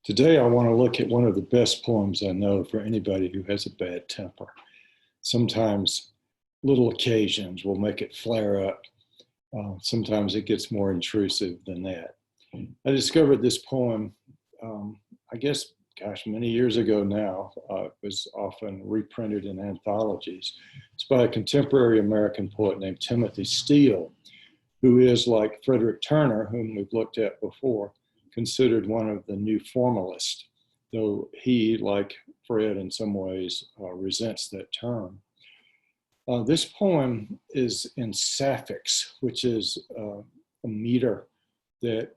Today, I want to look at one of the best poems I know for anybody who has a bad temper. Sometimes little occasions will make it flare up. Sometimes it gets more intrusive than that. I discovered this poem, I guess, many years ago now. It was often reprinted in anthologies. It's by a contemporary American poet named Timothy Steele, who is, like Frederick Turner, whom we've looked at before, considered one of the new formalists, though he, like Fred in some ways, resents that term. This poem is in Sapphics, which is a meter that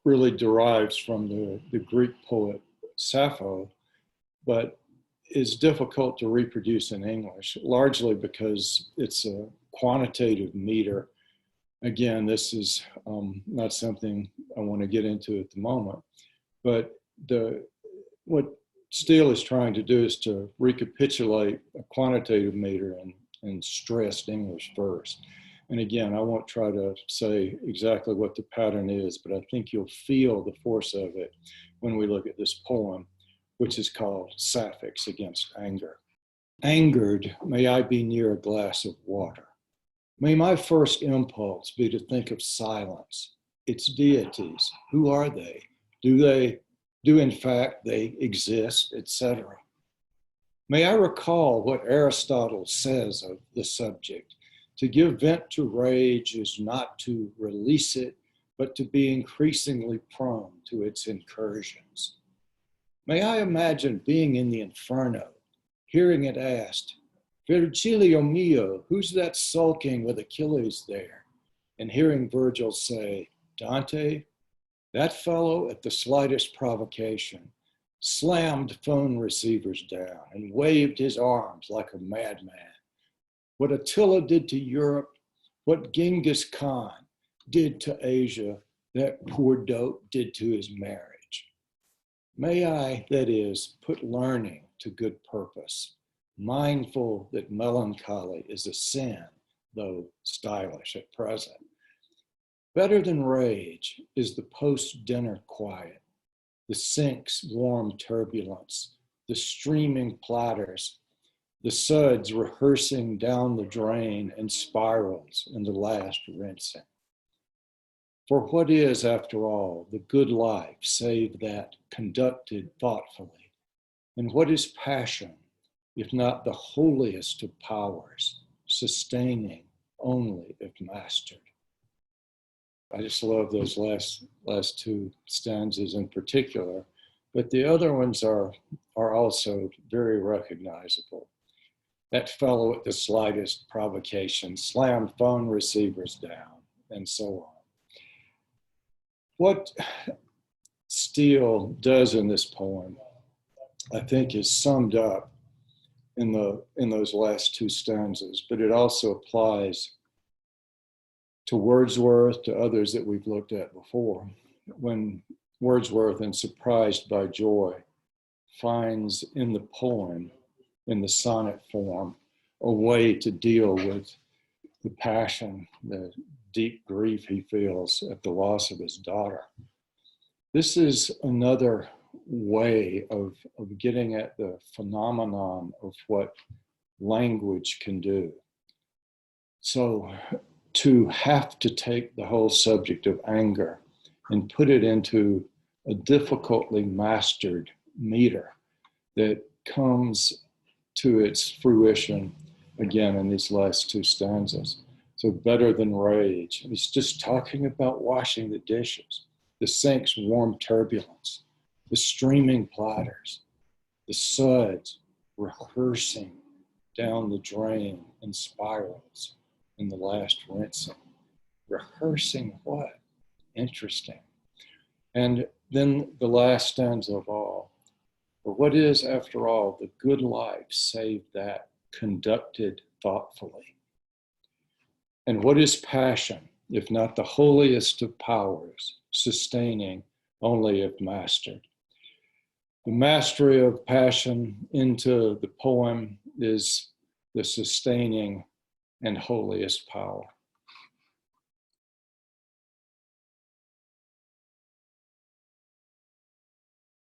really derives from the Greek poet Sappho, but is difficult to reproduce in English, largely because it's a quantitative meter. Again, this is not something I want to get into at the moment, but what Steele is trying to do is to recapitulate a quantitative meter in stressed English verse. And again, I won't try to say exactly what the pattern is, but I think you'll feel the force of it when we look at this poem, which is called Sapphics Against Anger. Angered, may I be near a glass of water. May my first impulse be to think of silence, its deities. Who are they? Do in fact they exist, etc.? May I recall what Aristotle says of the subject. To give vent to rage is not to release it, but to be increasingly prone to its incursions. May I imagine being in the inferno, hearing it asked, Virgilio mio, who's that sulking with Achilles there? And hearing Virgil say, Dante, that fellow at the slightest provocation slammed phone receivers down and waved his arms like a madman. What Attila did to Europe, what Genghis Khan did to Asia, that poor dope did to his marriage. May I, that is, put learning to good purpose, mindful that melancholy is a sin, though stylish at present. Better than rage is the post-dinner quiet, the sink's warm turbulence, the streaming platters, the suds rehearsing down the drain and spirals in the last rinsing. For what is, after all, the good life save that conducted thoughtfully? And what is passion, if not the holiest of powers, sustaining only if mastered? I just love those last two stanzas in particular, but the other ones are also very recognizable. That fellow at the slightest provocation slammed phone receivers down, and so on. What Steele does in this poem, I think, is summed up in those last two stanzas, but it also applies to Wordsworth, to others that we've looked at before. When Wordsworth, in Surprised by Joy, finds in the poem, in the sonnet form, a way to deal with the passion, the deep grief he feels at the loss of his daughter. This is another way of getting at the phenomenon of what language can do. So to have to take the whole subject of anger and put it into a difficultly mastered meter that comes to its fruition again in these last two stanzas. So better than rage. He's just talking about washing the dishes, the sink's warm turbulence, the streaming platters, the suds rehearsing down the drain in spirals in the last rinsing. Rehearsing what? Interesting. And then the last stanza of all. For what is, after all, the good life save that conducted thoughtfully? And what is passion, if not the holiest of powers, sustaining only if mastered? The mastery of passion into the poem is the sustaining and holiest power.